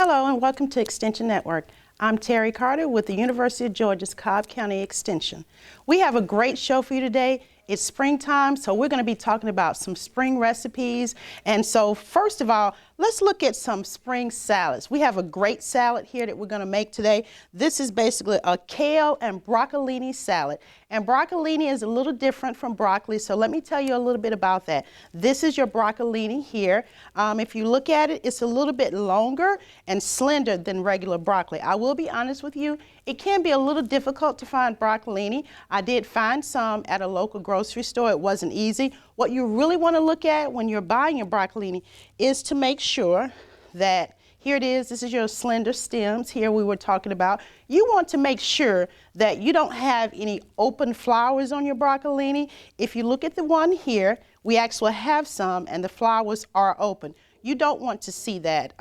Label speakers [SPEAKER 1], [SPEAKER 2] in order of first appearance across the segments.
[SPEAKER 1] Hello and welcome to Extension Network. I'm Terry Carter with the University of Georgia's Cobb County Extension. We have a great show for you today. It's springtime, so we're going to be talking about some spring recipes. And so first of all, let's look at some spring salads. We have a great salad here that we're going to make today. This is basically a kale and broccolini salad. And broccolini is a little different from broccoli, so let me tell you a little bit about that. This is your broccolini here. If you look at it, it's a little bit longer and slender than regular broccoli. I will be honest with you, it can be a little difficult to find broccolini. I did find some at a local grocery store. It wasn't easy. What you really want to look at when you're buying your broccolini is to make sure that here it is, this is your slender stems here we were talking about. You want to make sure that you don't have any open flowers on your broccolini. If you look at the one here, we actually have some and the flowers are open. You don't want to see that.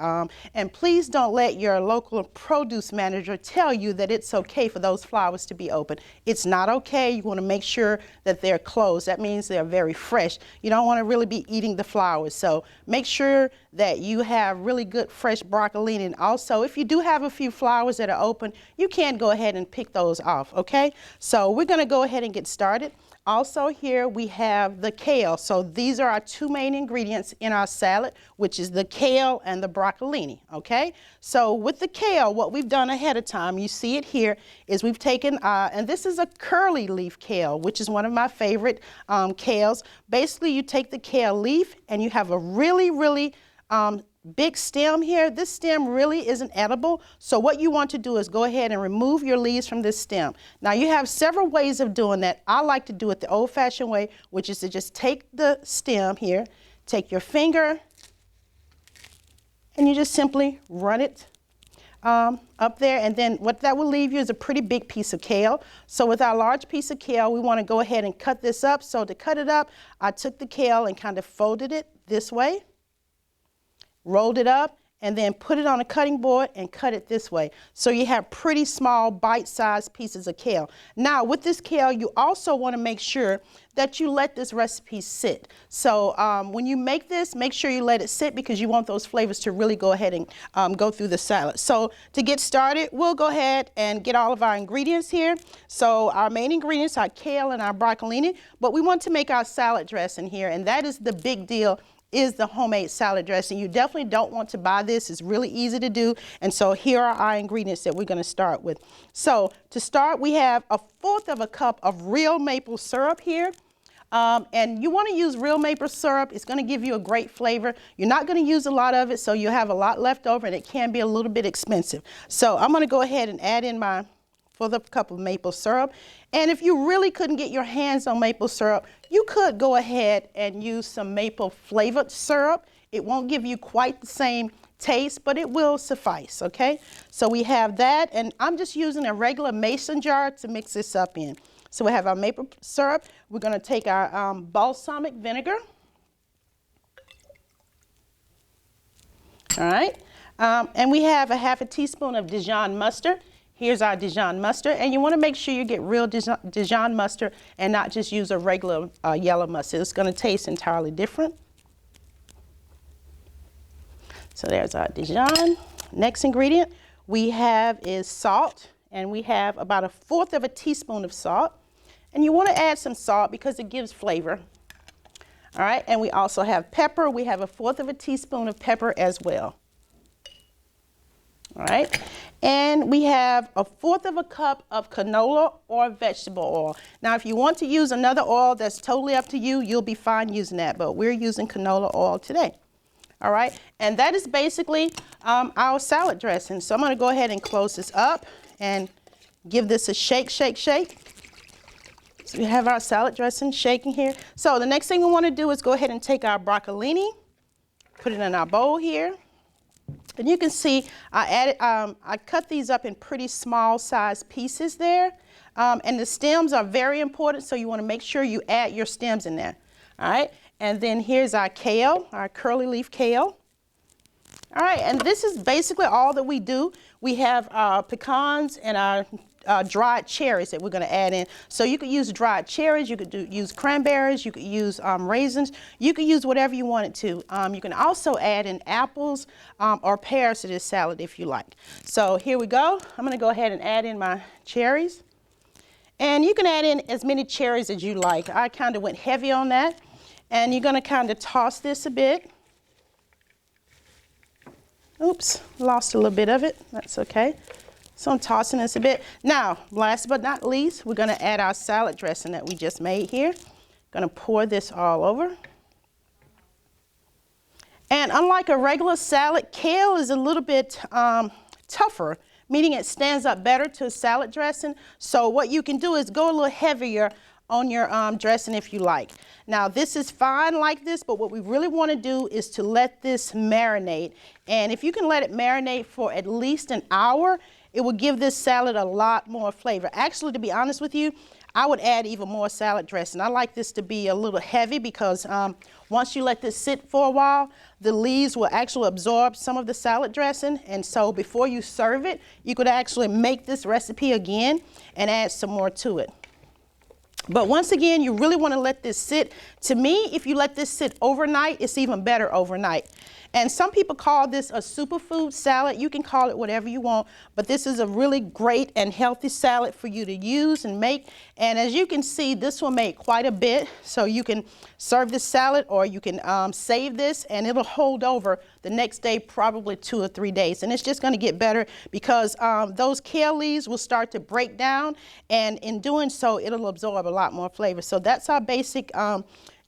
[SPEAKER 1] And please don't let your local produce manager tell you that it's okay for those flowers to be open. It's not okay. You want to make sure that they're closed. That means they're very fresh. You don't want to really be eating the flowers. So make sure that you have really good fresh broccolini. And also, if you do have a few flowers that are open, you can go ahead and pick those off, okay? So we're going to go ahead and get started. Also here we have the kale. So these are our two main ingredients in our salad, which is the kale and the broccolini, okay? So with the kale, what we've done ahead of time, you see it here, is we've taken, and this is a curly leaf kale, which is one of my favorite kales. Basically, you take the kale leaf and you have a really big stem here. This stem really isn't edible. So what you want to do is go ahead and remove your leaves from this stem. Now you have several ways of doing that. I like to do it the old-fashioned way, which is to just take the stem here, take your finger, and you just simply run it up there, and then what that will leave you is a pretty big piece of kale. So with our large piece of kale, we want to go ahead and cut this up. So to cut it up, I took the kale and kind of folded it this way, rolled it up, and then put it on a cutting board and cut it this way. So you have pretty small bite-sized pieces of kale. Now with this kale, you also want to make sure that you let this recipe sit. So when you make this, make sure you let it sit because you want those flavors to really go ahead and go through the salad. So to get started, we'll go ahead and get all of our ingredients here. So our main ingredients are kale and our broccolini, but we want to make our salad dressing here, and that is the big deal, is the homemade salad dressing. You definitely don't want to buy this. It's really easy to do. And so here are our ingredients that we're going to start with. So to start, we have 1/4 cup of real maple syrup here. And you want to use real maple syrup. It's going to give you a great flavor. You're not going to use a lot of it, so you have a lot left over, and it can be a little bit expensive. So I'm going to go ahead and add in my 1/4 cup of maple syrup. And if you really couldn't get your hands on maple syrup, you could go ahead and use some maple flavored syrup. It won't give you quite the same taste, but it will suffice, okay? So we have that, and I'm just using a regular mason jar to mix this up in. So we have our maple syrup. We're going to take our balsamic vinegar. All right. And we have a 1/2 teaspoon of Dijon mustard. Here's our Dijon mustard, and you want to make sure you get real Dijon mustard and not just use a regular yellow mustard. It's going to taste entirely different. So there's our Dijon. Next ingredient we have is salt, and we have about 1/4 teaspoon of salt. And you want to add some salt because it gives flavor. All right, and we also have pepper. We have 1/4 teaspoon of pepper as well. All right, and we have 1/4 cup of canola or vegetable oil. Now, if you want to use another oil, that's totally up to you. You'll be fine using that, but we're using canola oil today. All right, and that is basically our salad dressing. So I'm going to go ahead and close this up and give this a shake. So we have our salad dressing shaking here. So the next thing we want to do is go ahead and take our broccolini, put it in our bowl here. And you can see I cut these up in pretty small size pieces there. And the stems are very important, so you want to make sure you add your stems in there. All right, and then here's our kale, our curly leaf kale. All right, and this is basically all that we do. We have our pecans and our dried cherries that we're going to add in. So you could use dried cherries, you could use cranberries, you could use raisins, you could use whatever you wanted to. You can also add in apples or pears to this salad if you like. So here we go. I'm going to go ahead and add in my cherries. And you can add in as many cherries as you like. I kind of went heavy on that. And you're going to kind of toss this a bit. Oops, lost a little bit of it. That's okay. So I'm tossing this a bit. Now, last but not least, we're going to add our salad dressing that we just made here. Going to pour this all over. And unlike a regular salad, kale is a little bit tougher, meaning it stands up better to a salad dressing. So what you can do is go a little heavier on your dressing if you like. Now this is fine like this, but what we really want to do is to let this marinate. And if you can let it marinate for at least an hour, it will give this salad a lot more flavor. Actually, to be honest with you, I would add even more salad dressing. I like this to be a little heavy because once you let this sit for a while, the leaves will actually absorb some of the salad dressing. And so before you serve it, you could actually make this recipe again and add some more to it. But once again, you really want to let this sit. To me, if you let this sit overnight, it's even better overnight. And some people call this a superfood salad. You can call it whatever you want, but this is a really great and healthy salad for you to use and make. And as you can see, this will make quite a bit. So you can serve this salad or you can save this and it'll hold over the next day, probably 2 or 3 days. And it's just going to get better because those kale leaves will start to break down, and in doing so, it'll absorb a lot more flavor. So that's our basic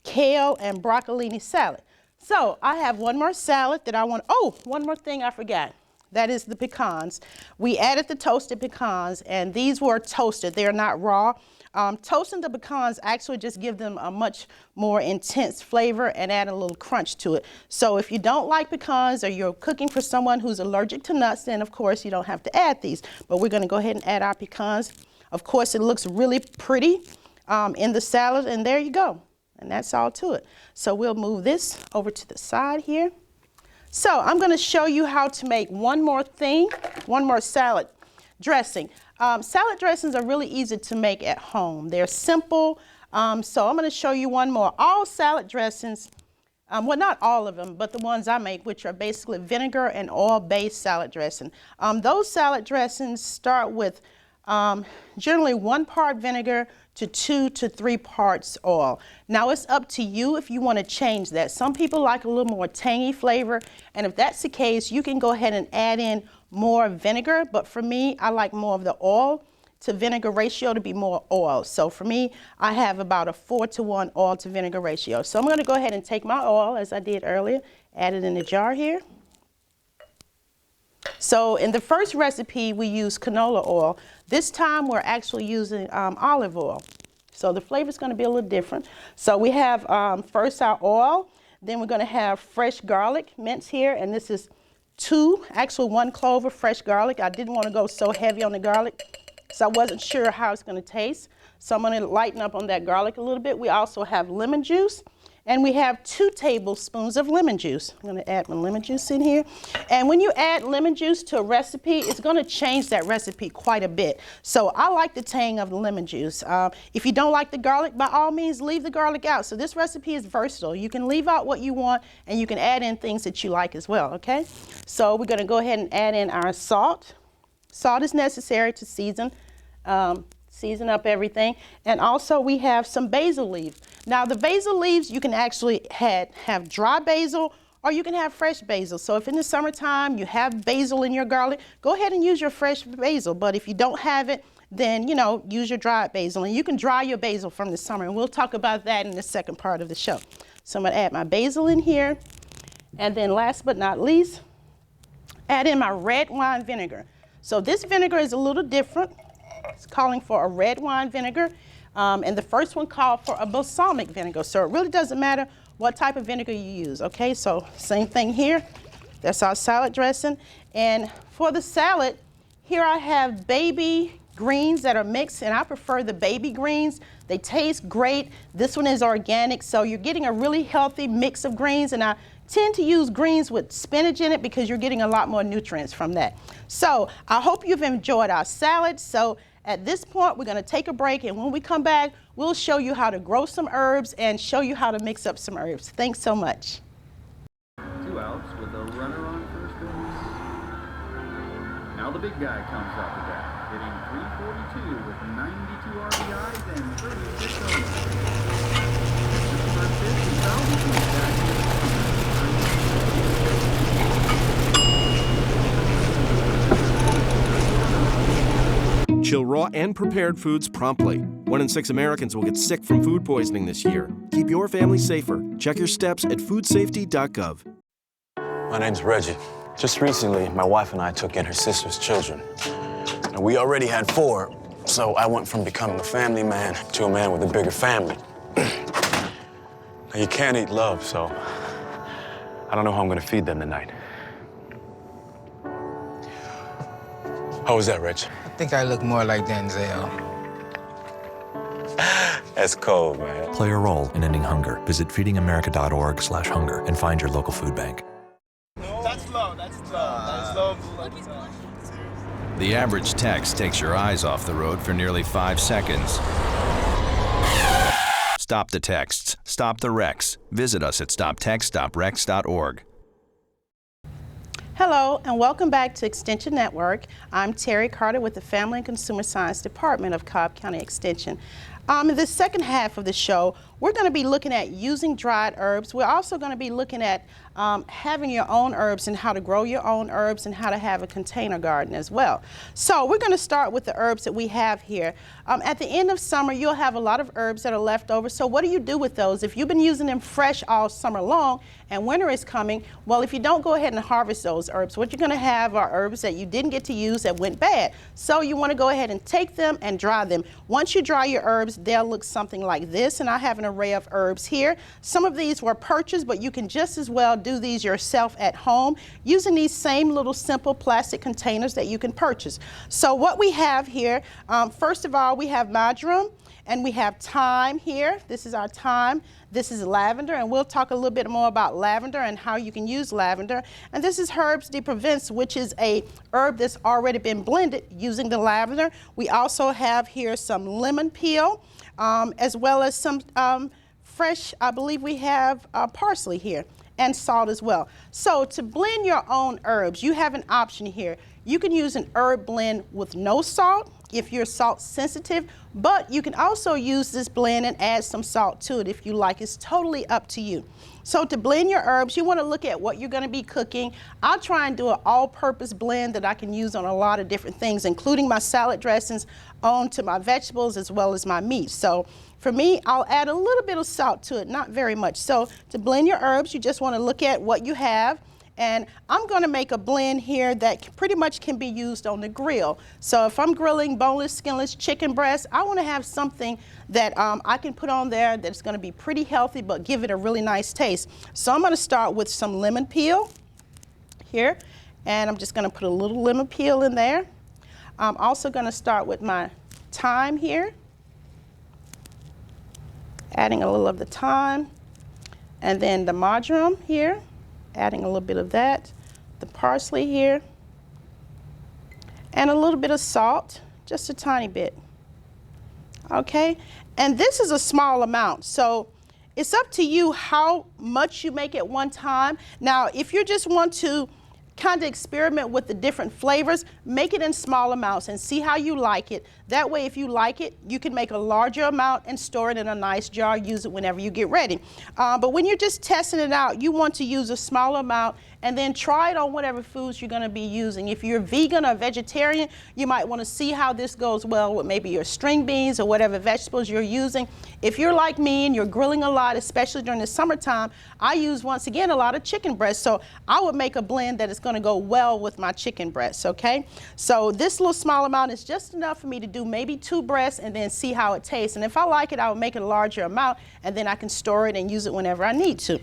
[SPEAKER 1] kale and broccolini salad. So I have one more salad that I want. Oh, one more thing I forgot. That is the pecans. We added the toasted pecans, and these were toasted. They're not raw. Toasting the pecans actually just give them a much more intense flavor and add a little crunch to it. So if you don't like pecans or you're cooking for someone who's allergic to nuts, then of course you don't have to add these. But we're going to go ahead and add our pecans. Of course, it looks really pretty in the salad, and there you go. And that's all to it. So we'll move this over to the side here. So I'm going to show you how to make one more salad dressing. Salad dressings are really easy to make at home. They're simple. So I'm going to show you one more. All salad dressings, well, not all of them, but the ones I make, which are basically vinegar and oil-based salad dressing. Those salad dressings start with generally 1 part vinegar to 2 to 3 parts oil. Now it's up to you if you want to change that. Some people like a little more tangy flavor, and if that's the case, you can go ahead and add in more vinegar. But for me, I like more of the oil to vinegar ratio to be more oil. So for me, I have about a 4 to 1 oil to vinegar ratio. So I'm going to go ahead and take my oil, as I did earlier, add it in the jar here. So in the first recipe, we used canola oil. This time, we're actually using olive oil. So the flavor is going to be a little different. So we have first our oil, then we're going to have fresh garlic mince here, and this is 1 clove of fresh garlic. I didn't want to go so heavy on the garlic, so I wasn't sure how it's going to taste. So I'm going to lighten up on that garlic a little bit. We also have lemon juice. And we have 2 tablespoons of lemon juice. I'm going to add my lemon juice in here. And when you add lemon juice to a recipe, it's going to change that recipe quite a bit. So I like the tang of the lemon juice. If you don't like the garlic, by all means, leave the garlic out. So this recipe is versatile. You can leave out what you want, and you can add in things that you like as well, okay? So we're going to go ahead and add in our salt. Salt is necessary to season up everything. And also we have some basil leaves. Now the basil leaves, you can actually have dry basil, or you can have fresh basil. So if in the summertime you have basil in your garlic, go ahead and use your fresh basil. But if you don't have it, then, you know, use your dried basil. And you can dry your basil from the summer, and we'll talk about that in the second part of the show. So I'm going to add my basil in here. And then last but not least, add in my red wine vinegar. So this vinegar is a little different. It's calling for a red wine vinegar. And the first one called for a balsamic vinegar. So it really doesn't matter what type of vinegar you use. Okay, so same thing here. That's our salad dressing. And for the salad, here I have baby greens that are mixed, and I prefer the baby greens. They taste great. This one is organic, so you're getting a really healthy mix of greens, and I tend to use greens with spinach in it because you're getting a lot more nutrients from that. So I hope you've enjoyed our salad. So At this point, we're going to take a break, and when we come back, we'll show you how to grow some herbs and show you how to mix up some herbs. Thanks so much.
[SPEAKER 2] 2 outs with a runner on first base. Now the big guy comes up to bat, hitting .342 with 92 RBIs and 36 homers. First pitch is out.
[SPEAKER 3] Chill raw and prepared foods promptly. 1 in 6 Americans will get sick from food poisoning this year. Keep your family safer. Check your steps at foodsafety.gov.
[SPEAKER 4] My name's Reggie. Just recently, my wife and I took in her sister's children. And we already had 4, so I went from becoming a family man to a man with a bigger family. Now, you can't eat love, so I don't know how I'm gonna feed them tonight. How was that, Rich?
[SPEAKER 5] I think I look more like Denzel.
[SPEAKER 4] That's cold, man.
[SPEAKER 6] Play a role in ending hunger. Visit feedingamerica.org/hunger and find your local food bank.
[SPEAKER 7] That's low, that's low, that's low.
[SPEAKER 8] The average text takes your eyes off the road for nearly 5 seconds. Stop the texts. Stop the wrecks. Visit us at stoptextsstopwrecks.org.
[SPEAKER 1] Hello, and welcome back to Extension Network. I'm Terry Carter with the Family and Consumer Science Department of Cobb County Extension. In the second half of the show, we're going to be looking at using dried herbs. We're also going to be looking at having your own herbs and how to grow your own herbs and how to have a container garden as well. So we're going to start with the herbs that we have here. At the end of summer, you'll have a lot of herbs that are left over. So what do you do with those? If you've been using them fresh all summer long and winter is coming, well, if you don't go ahead and harvest those herbs, what you're going to have are herbs that you didn't get to use that went bad. So you want to go ahead and take them and dry them. Once you dry your herbs, they'll look something like this, and I have an array of herbs here. Some of these were purchased, but you can just as well do these yourself at home using these same little simple plastic containers that you can purchase. So what we have here, first of all, we have marjoram and we have thyme here. This is our thyme. This is lavender, and we'll talk a little bit more about lavender and how you can use lavender. And this is Herbes de Provence, which is a herb that's already been blended using the lavender. We also have here some lemon peel, as well as some fresh, I believe we have parsley here, and salt as well. So to blend your own herbs, you have an option here. You can use an herb blend with no salt if you're salt sensitive, but you can also use this blend and add some salt to it if you like. It's totally up to you. So to blend your herbs, you want to look at what you're going to be cooking. I'll try and do an all-purpose blend that I can use on a lot of different things, including my salad dressings, onto my vegetables as well as my meat. So for me, I'll add a little bit of salt to it, not very much. So to blend your herbs, you just want to look at what you have. And I'm going to make a blend here that pretty much can be used on the grill. So if I'm grilling boneless, skinless chicken breast, I want to have something that I can put on there that's going to be pretty healthy but give it a really nice taste. So I'm going to start with some lemon peel here, and I'm just going to put a little lemon peel in there. I'm also going to start with my thyme here, adding a little of the thyme, and then the marjoram here, adding a little bit of that, the parsley here, and a little bit of salt, just a tiny bit. Okay, and this is a small amount, so it's up to you how much you make at one time. Now, if you just want to kind of experiment with the different flavors, make it in small amounts and see how you like it. That way, if you like it, you can make a larger amount and store it in a nice jar, use it whenever you get ready. But when you're just testing it out, you want to use a small amount and then try it on whatever foods you're going to be using. If you're vegan or vegetarian, you might want to see how this goes well with maybe your string beans or whatever vegetables you're using. If you're like me and you're grilling a lot, especially during the summertime, I use, once again, a lot of chicken breast. So I would make a blend that is going to go well with my chicken breasts, okay? So this little small amount is just enough for me to do maybe 2 breasts and then see how it tastes. And if I like it, I will make it a larger amount, and then I can store it and use it whenever I need to.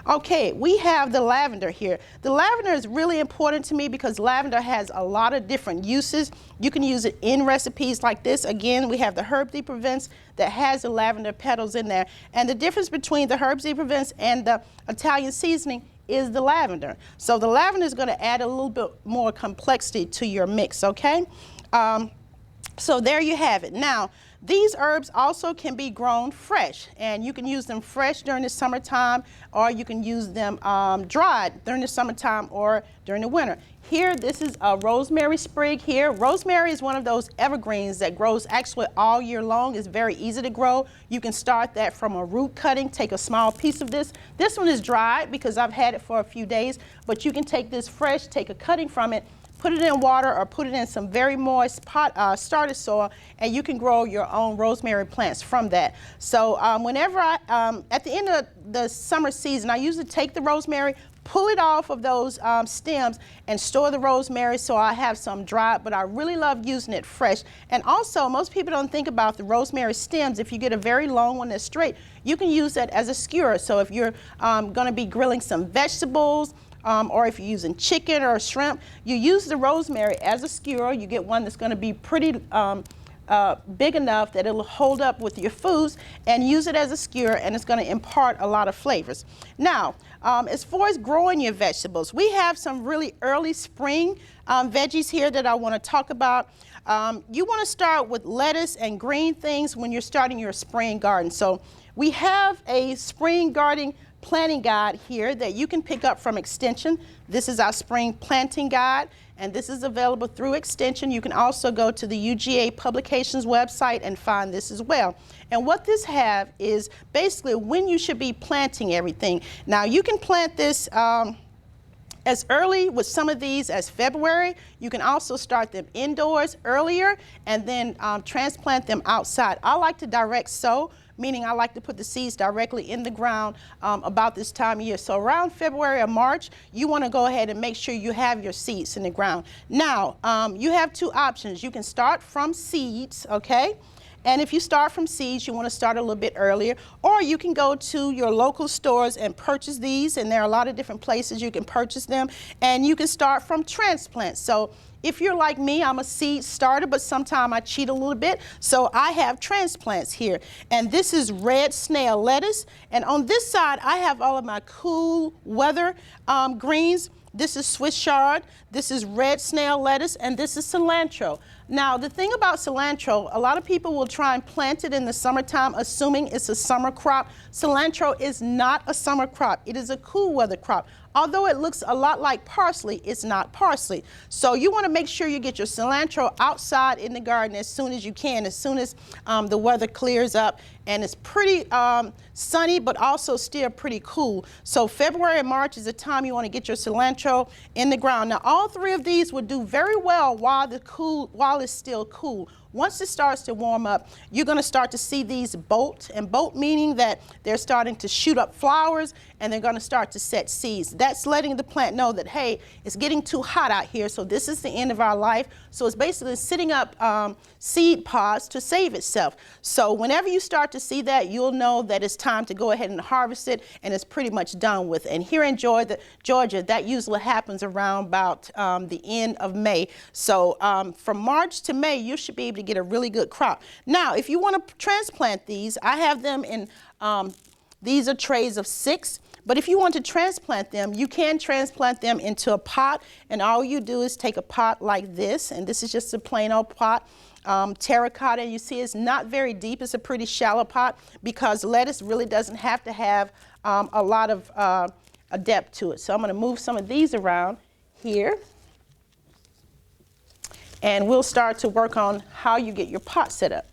[SPEAKER 1] Okay, we have the lavender here. The lavender is really important to me because lavender has a lot of different uses. You can use it in recipes like this. Again, we have the Herbes de Provence that has the lavender petals in there. And the difference between the Herbes de Provence and the Italian seasoning is the lavender. So the lavender is going to add a little bit more complexity to your mix, okay? So there you have it. Now, these herbs also can be grown fresh, and you can use them fresh during the summertime, or you can use them dried during the summertime or during the winter. Here, this is a rosemary sprig here. Rosemary is one of those evergreens that grows actually all year long. It's very easy to grow. You can start that from a root cutting, take a small piece of this. This one is dried because I've had it for a few days, but you can take this fresh, take a cutting from it, put it in water or put it in some very moist starter soil, and you can grow your own rosemary plants from that. So whenever at the end of the summer season, I usually take the rosemary, pull it off of those stems and store the rosemary so I have some dried, but I really love using it fresh. And also, most people don't think about the rosemary stems. If you get a very long one that's straight, you can use that as a skewer. So if you're gonna be grilling some vegetables, or if you're using chicken or shrimp, you use the rosemary as a skewer. You get one that's going to be pretty big enough that it'll hold up with your foods, and use it as a skewer, and it's going to impart a lot of flavors. Now, as far as growing your vegetables, we have some really early spring veggies here that I want to talk about. You want to start with lettuce and green things when you're starting your spring garden. So we have a spring garden planting guide here that you can pick up from Extension. This is our spring planting guide, and this is available through Extension. You can also go to the UGA Publications website and find this as well. And what this have is basically when you should be planting everything. Now, you can plant this as early with some of these as February. You can also start them indoors earlier and then transplant them outside. I like to direct sow, meaning I like to put the seeds directly in the ground about this time of year. So around February or March, you want to go ahead and make sure you have your seeds in the ground. Now, you have two options. You can start from seeds, okay? And if you start from seeds, you want to start a little bit earlier, or you can go to your local stores and purchase these, and there are a lot of different places you can purchase them, and you can start from transplants. So if you're like me, I'm a seed starter, but sometimes I cheat a little bit, so I have transplants here. And this is red snail lettuce, and on this side, I have all of my cool weather greens. This is Swiss chard, this is red snail lettuce, and this is cilantro. Now, the thing about cilantro, a lot of people will try and plant it in the summertime, assuming it's a summer crop. Cilantro is not a summer crop. It is a cool weather crop. Although it looks a lot like parsley, it's not parsley. So you want to make sure you get your cilantro outside in the garden as soon as you can, as soon as the weather clears up and it's pretty sunny, but also still pretty cool. So February and March is the time you want to get your cilantro in the ground. Now, all three of these will do very well while it's still cool. Once it starts to warm up, you're going to start to see these bolt, and bolt meaning that they're starting to shoot up flowers and they're going to start to set seeds. That's letting the plant know that, hey, it's getting too hot out here, so this is the end of our life. So it's basically setting up seed pods to save itself. So whenever you start to see that, you'll know that it's time to go ahead and harvest it, and it's pretty much done with. And here in Georgia, that usually happens around about the end of May. So from March to May, you should be able to get a really good crop. Now, if you want to transplant these, I have them in, these are trays of 6. But if you want to transplant them, you can transplant them into a pot, and all you do is take a pot like this, and this is just a plain old pot, terracotta. You see it's not very deep, it's a pretty shallow pot because lettuce really doesn't have to have a lot of a depth to it. So I'm going to move some of these around here, and we'll start to work on how you get your pot set up.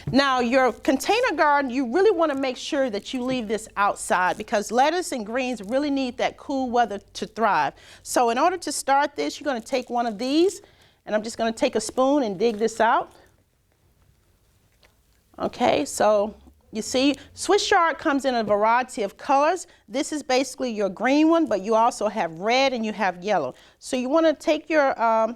[SPEAKER 1] Now, your container garden, you really want to make sure that you leave this outside because lettuce and greens really need that cool weather to thrive. So in order to start this, you're going to take one of these, and I'm just going to take a spoon and dig this out. Okay, so you see, Swiss chard comes in a variety of colors. This is basically your green one, but you also have red and you have yellow. So you want to take your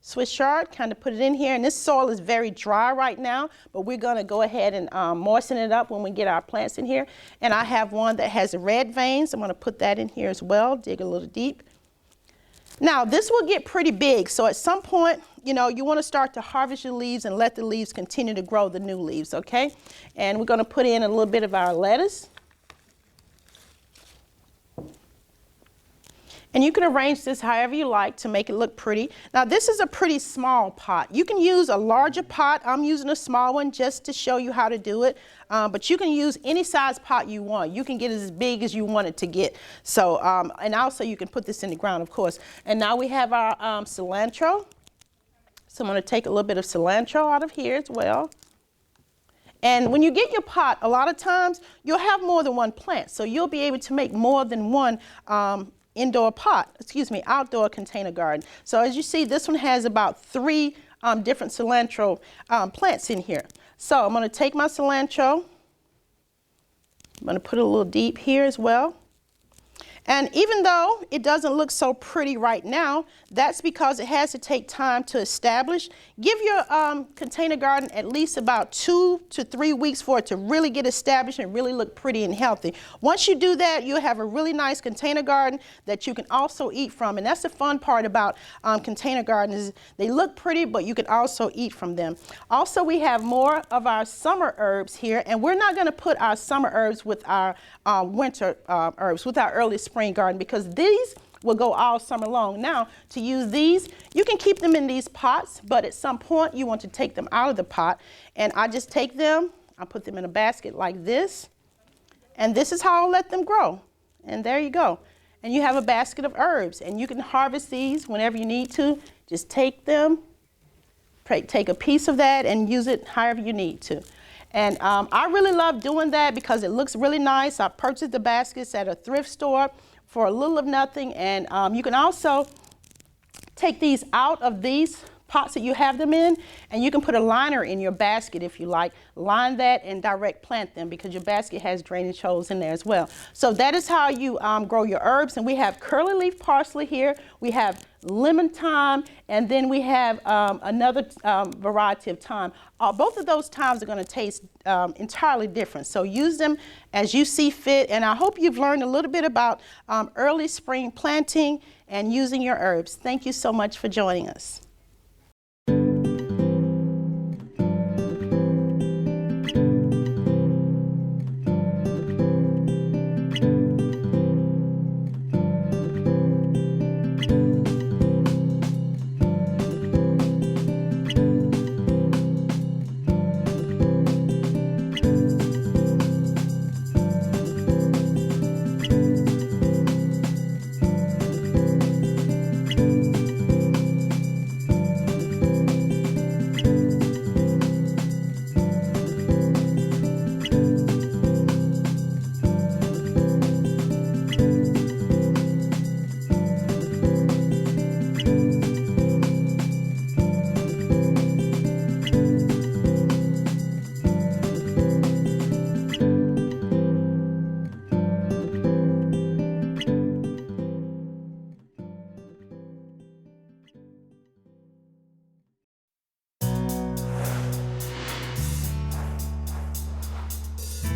[SPEAKER 1] Swiss chard, kind of put it in here, and this soil is very dry right now, but we're going to go ahead and moisten it up when we get our plants in here. And I have one that has red veins. I'm going to put that in here as well, dig a little deep. Now, this will get pretty big, so at some point, you know, you want to start to harvest your leaves and let the leaves continue to grow the new leaves, okay? And we're going to put in a little bit of our lettuce. And you can arrange this however you like to make it look pretty. Now this is a pretty small pot. You can use a larger pot. I'm using a small one just to show you how to do it. But you can use any size pot you want. You can get as big as you want it to get. So, and also you can put this in the ground, of course. And now we have our cilantro. So I'm going to take a little bit of cilantro out of here as well. And when you get your pot, a lot of times you'll have more than one plant. So you'll be able to make more than one outdoor container garden. So as you see, this one has about 3 different cilantro plants in here. So I'm going to take my cilantro. I'm going to put it a little deep here as well. And even though it doesn't look so pretty right now, that's because it has to take time to establish. Give your container garden at least about 2 to 3 weeks for it to really get established and really look pretty and healthy. Once you do that, you'll have a really nice container garden that you can also eat from. And that's the fun part about container gardens. They look pretty, but you can also eat from them. Also, we have more of our summer herbs here, and we're not going to put our summer herbs with our winter herbs, with our early spring garden, because these will go all summer long. Now, to use these, you can keep them in these pots, but at some point you want to take them out of the pot. And I just take them, I put them in a basket like this, and this is how I'll let them grow. And there you go. And you have a basket of herbs, and you can harvest these whenever you need to. Just take them, take a piece of that and use it however you need to. And I really love doing that because it looks really nice. I purchased the baskets at a thrift store for a little of nothing. And you can also take these out of these pots that you have them in, and you can put a liner in your basket if you like. Line that and direct plant them because your basket has drainage holes in there as well. So that is how you grow your herbs. And we have curly leaf parsley here. We have lemon thyme, and then we have another variety of thyme. Both of those thymes are going to taste entirely different. So use them as you see fit. And I hope you've learned a little bit about early spring planting and using your herbs. Thank you so much for joining us.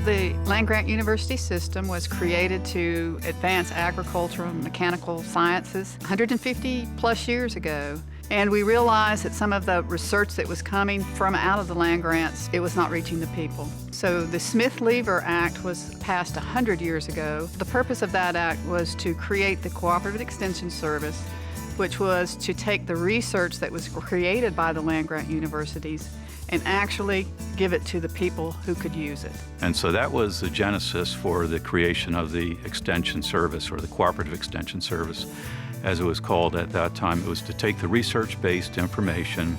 [SPEAKER 9] The land-grant university system was created to advance agricultural and mechanical sciences 150 plus years ago. And we realized that some of the research that was coming from out of the land grants, it was not reaching the people. So the Smith-Lever Act was passed 100 years ago. The purpose of that act was to create the Cooperative Extension Service, which was to take the research that was created by the land-grant universities and actually give it to the people who could use it.
[SPEAKER 10] And so that was the genesis for the creation of the Extension Service, or the Cooperative Extension Service, as it was called at that time. It was to take the research-based information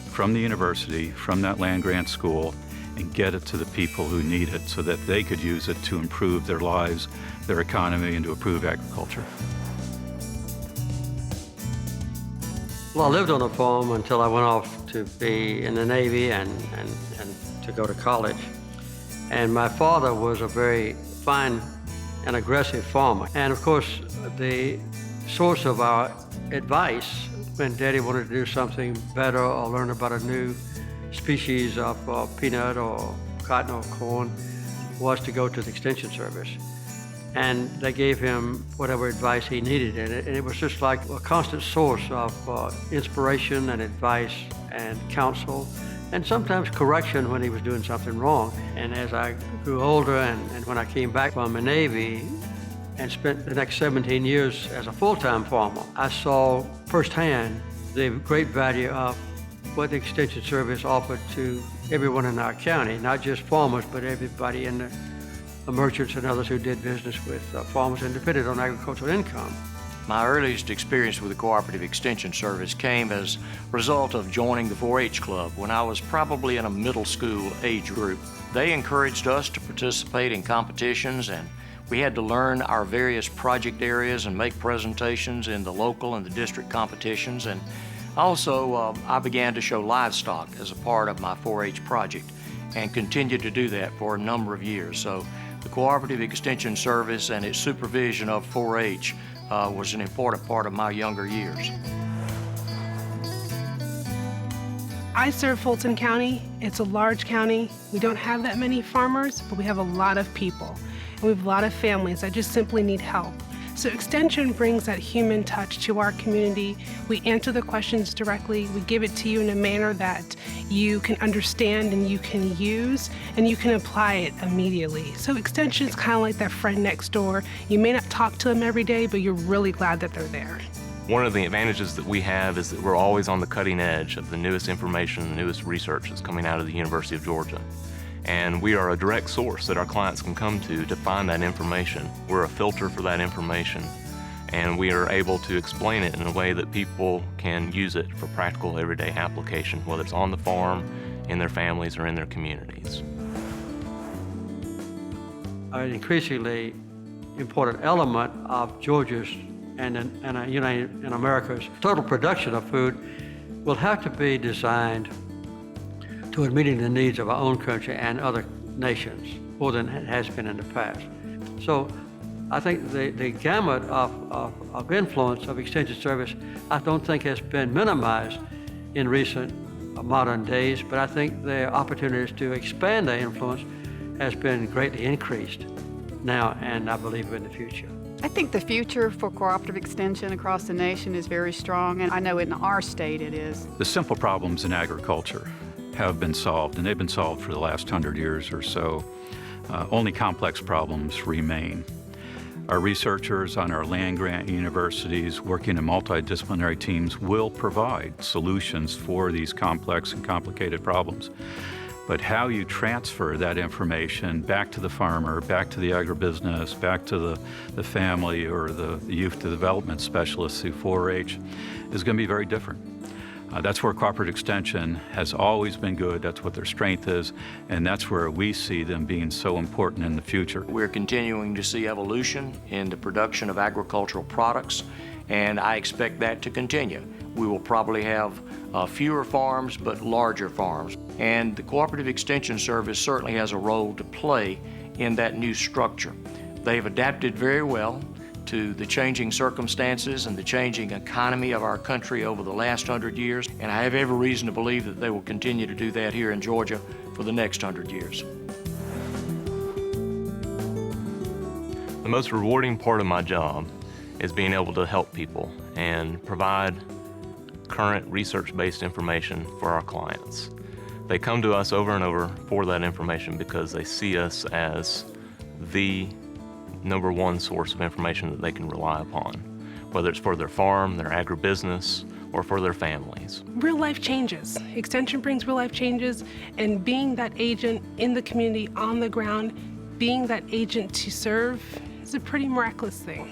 [SPEAKER 10] from the university, from that land-grant school, and get it to the people who need it so that they could use it to improve their lives, their economy, and to improve agriculture.
[SPEAKER 11] Well, I lived on a farm until I went off to be in the Navy and to go to college. And my father was a very fine and aggressive farmer. And of course, the source of our advice when Daddy wanted to do something better or learn about a new species of peanut or cotton or corn was to go to the Extension Service. And they gave him whatever advice he needed. And it was just like a constant source of inspiration and advice and counsel, and sometimes correction when he was doing something wrong. And as I grew older and when I came back from the Navy, and spent the next 17 years as a full-time farmer, I saw firsthand the great value of what the Extension Service offered to everyone in our county, not just farmers, but everybody in the merchants and others who did business with farmers and depended on agricultural income.
[SPEAKER 12] My earliest experience with the Cooperative Extension Service came as a result of joining the 4-H Club when I was probably in a middle school age group. They encouraged us to participate in competitions, and we had to learn our various project areas and make presentations in the local and the district competitions. And also, I began to show livestock as a part of my 4-H project and continued to do that for a number of years. So the Cooperative Extension Service and its supervision of 4-H was an important part of my younger years.
[SPEAKER 13] I serve Fulton County. It's a large county. We don't have that many farmers, but we have a lot of people. And we have a lot of families that just simply need help. So Extension brings that human touch to our community. We answer the questions directly. We give it to you in a manner that you can understand and you can use, and you can apply it immediately. So Extension is kind of like that friend next door. You may not talk to them every day, but you're really glad that they're there.
[SPEAKER 14] One of the advantages that we have is that we're always on the cutting edge of the newest information, the newest research that's coming out of the University of Georgia. And we are a direct source that our clients can come to find that information. We're a filter for that information, and we are able to explain it in a way that people can use it for practical everyday application, whether it's on the farm, in their families, or in their communities.
[SPEAKER 11] An increasingly important element of Georgia's and America's total production of food will have to be designed toward meeting the needs of our own country and other nations more than it has been in the past. So I think the gamut of influence of Extension Service, I don't think has been minimized in recent modern days, but I think the opportunities to expand that influence has been greatly increased now, and I believe in the future.
[SPEAKER 9] I think the future for cooperative extension across the nation is very strong, and I know in our state it is.
[SPEAKER 10] The simple problems in agriculture have been solved, and they've been solved for the last 100 years or so. Only complex problems remain. Our researchers on our land-grant universities working in multidisciplinary teams will provide solutions for these complex and complicated problems. But how you transfer that information back to the farmer, back to the agribusiness, back to the family or the youth development specialists through 4-H is going to be very different. That's where cooperative extension has always been good. That's what their strength is, and that's where we see them being so important in the future.
[SPEAKER 12] We're continuing to see evolution in the production of agricultural products, and I expect that to continue. We will probably have fewer farms, but larger farms. And the Cooperative Extension Service certainly has a role to play in that new structure. They've adapted very well to the changing circumstances and the changing economy of our country over the last 100 years, and I have every reason to believe that they will continue to do that here in Georgia for the next 100 years.
[SPEAKER 14] The most rewarding part of my job is being able to help people and provide current research-based information for our clients. They come to us over and over for that information because they see us as the #1 source of information that they can rely upon, whether it's for their farm, their agribusiness, or for their families.
[SPEAKER 13] Real life changes. Extension brings real life changes, and being that agent in the community, on the ground, being that agent to serve is a pretty miraculous thing.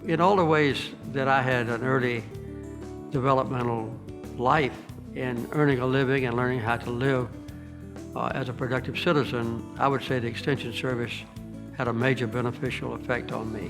[SPEAKER 11] In all the ways that I had an early developmental life in earning a living and learning how to live as a productive citizen, I would say the Extension Service had a major beneficial effect on me.